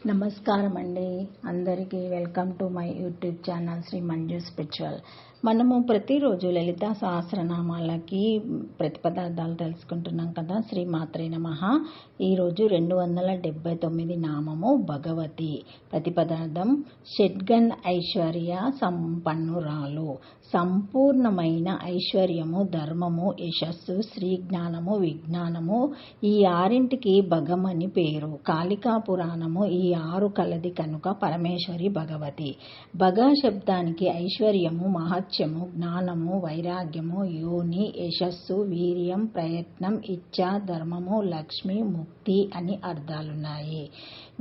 నమస్కారం అండి. అందరికీ welcome to my YouTube channel Shri Manju spiritual. మనము ప్రతిరోజు లలితా సహస్రనామాలకి ప్రతిపదార్థాలు తెలుసుకుంటున్నాం కదా. శ్రీ మాత్రే నమః. ఈరోజు 279 నామము భగవతి. ప్రతిపదార్థం షడ్గన్ ఐశ్వర్య సంపన్నురాలు. సంపూర్ణమైన ఐశ్వర్యము, ధర్మము, యశస్సు, శ్రీ జ్ఞానము, విజ్ఞానము, ఈ ఆరింటికి భగమని పేరు. కాళికా పురాణము ఈ 6 కలది కనుక పరమేశ్వరి భగవతి. భగ శబ్దానికి ఐశ్వర్యము, మహత్యము, జ్ఞానము, వైరాగ్యము, యోని, యశస్సు, వీర్యం, ప్రయత్నం, ఇచ్ఛ, ధర్మము, లక్ష్మి, ముక్తి అని అర్థాలున్నాయి.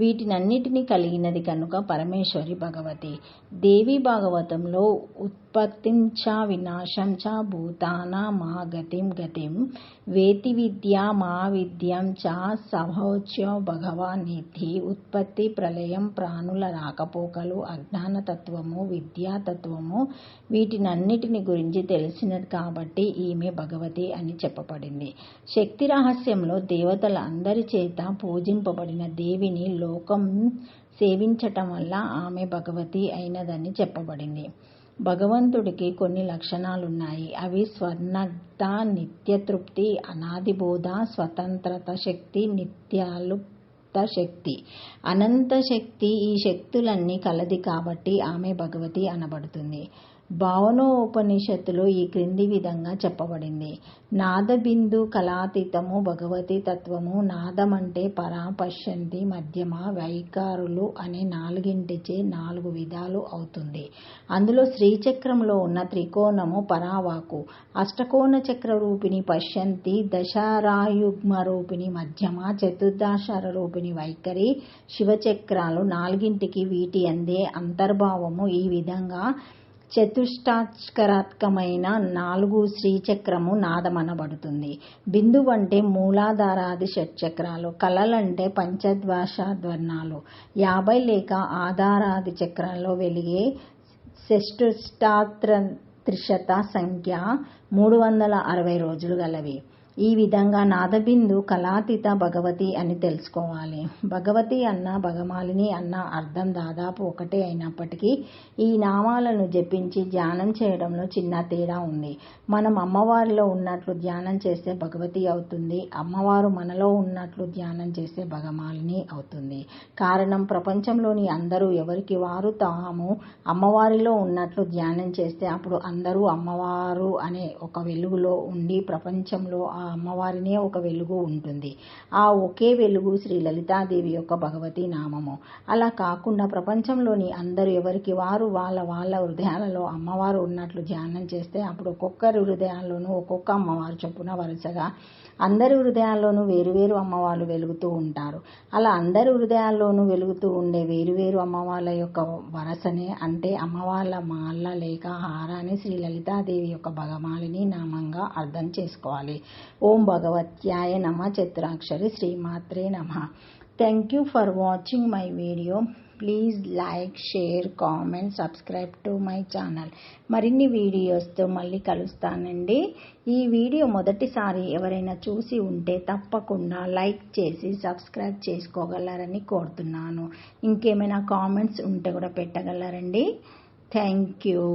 వీటినన్నిటినీ కలిగినది కనుక పరమేశ్వరి భగవతి. దేవి భాగవతంలో ఉత్పత్తిం చ వినాశం చ భూతాన మా గతిం గతిం వేతి విద్యా మా విద్యం చ సహోచ్యో భగవానిధి. ఉత్పత్తి, ప్రళయం, ప్రాణుల రాకపోకలు, అజ్ఞానతత్వము, విద్యాతత్వము, వీటినన్నిటిని గురించి తెలిసినది కాబట్టి ఈమె భగవతి అని చెప్పబడింది. శక్తి రహస్యంలో దేవతల అందరి చేత పూజింపబడిన దేవిని లోకం సేవించటం వల్ల ఆమె భగవతి అయినదని చెప్పబడింది. భగవంతుడికి కొన్ని లక్షణాలున్నాయి. అవి స్వర్ణత, నిత్యతృప్తి, అనాదిబోధ, స్వతంత్రత శక్తి, నిత్యాలుప్త శక్తి, అనంత శక్తి. ఈ శక్తులన్నీ కలది కాబట్టి ఆమె భగవతి అనబడుతుంది. భావనోపనిషత్తులో ఈ క్రింది విధంగా చెప్పబడింది. నాదబిందు కళాతీతము భగవతి తత్వము. నాదమంటే పరా, పశ్యంతి, మధ్యమ, వైకారులు అనే 4ంటిచే 4 విధాలు అవుతుంది. అందులో శ్రీచక్రంలో ఉన్న త్రికోణము పరావాకు, అష్టకోణ చక్ర రూపిణి పశ్యంతి, దశారాయుగ్మ రూపిణి మధ్యమ, చతుర్దశార రూపిణి వైఖరి, శివచక్రాలు 4ంటికి వీటి అందే అంతర్భావము. ఈ విధంగా చతుష్టాక్షరాత్మకమైన 4 శ్రీచక్రము నాదమనబడుతుంది. బిందువు అంటే మూలాధారాది షట్చక్రాలు, కళలంటే పంచద్వాషాధ్వర్ణాలు, 50 లేక ఆధారాది చక్రాల్లో వెలిగే షష్ఠాత్రిశత సంఖ్య 360 రోజులు గలవి. ఈ విధంగా నాదబిందు కళాతీత భగవతి అని తెలుసుకోవాలి. భగవతి అన్న, భగమాలిని అన్న అర్థం దాదాపు ఒకటే అయినప్పటికీ ఈ నామాలను జపించి ధ్యానం చేయడంలో చిన్న తేడా ఉంది. మనం అమ్మవారిలో ఉన్నట్లు ధ్యానం చేస్తే భగవతి అవుతుంది. అమ్మవారు మనలో ఉన్నట్లు ధ్యానం చేస్తే భగమాలిని అవుతుంది. కారణం, ప్రపంచంలోని అందరూ ఎవరికి వారు తాము అమ్మవారిలో ఉన్నట్లు ధ్యానం చేస్తే అప్పుడు అందరూ అమ్మవారు అనే ఒక వెలుగులో ఉండి ప్రపంచంలో ఆ అమ్మవారినే ఒక వెలుగు ఉంటుంది. ఆ ఒకే వెలుగు శ్రీ లలితాదేవి యొక్క భగవతి నామము. అలా కాకుండా ప్రపంచంలోని అందరూ ఎవరికి వారు వాళ్ళ హృదయాలలో అమ్మవారు ఉన్నట్లు ధ్యానం చేస్తే అప్పుడు ఒక్కొక్కరి హృదయాల్లోనూ ఒక్కొక్క అమ్మవారు చొప్పున వరుసగా అందరి హృదయాల్లోనూ వేరువేరు అమ్మవార్లు వెలుగుతూ ఉంటారు. అలా అందరి హృదయాల్లోనూ వెలుగుతూ ఉండే వేరువేరు అమ్మవార్ల యొక్క వరసనే అంటే అమ్మవార్ల మాల లేక హారాన్ని శ్రీ లలితాదేవి యొక్క భగమాలిని నామంగా అర్థం చేసుకోవాలి. ఓం భగవత్యాయ నమః. చతురాక్షరి శ్రీమాత్రే నమః. Thank you for watching my video. Please like, share, comment, subscribe to my channel. మరిన్ని వీడియోస్తో మళ్ళీ కలుస్తానండి. ఈ వీడియో మొదటిసారి ఎవరైనా చూసి ఉంటే తప్పకుండా లైక్ చేసి సబ్స్క్రైబ్ చేసుకోగలరని కోరుతున్నాను. ఇంకేమైనా కామెంట్స్ ఉంటే కూడా పెట్టగలరండి. Thank you.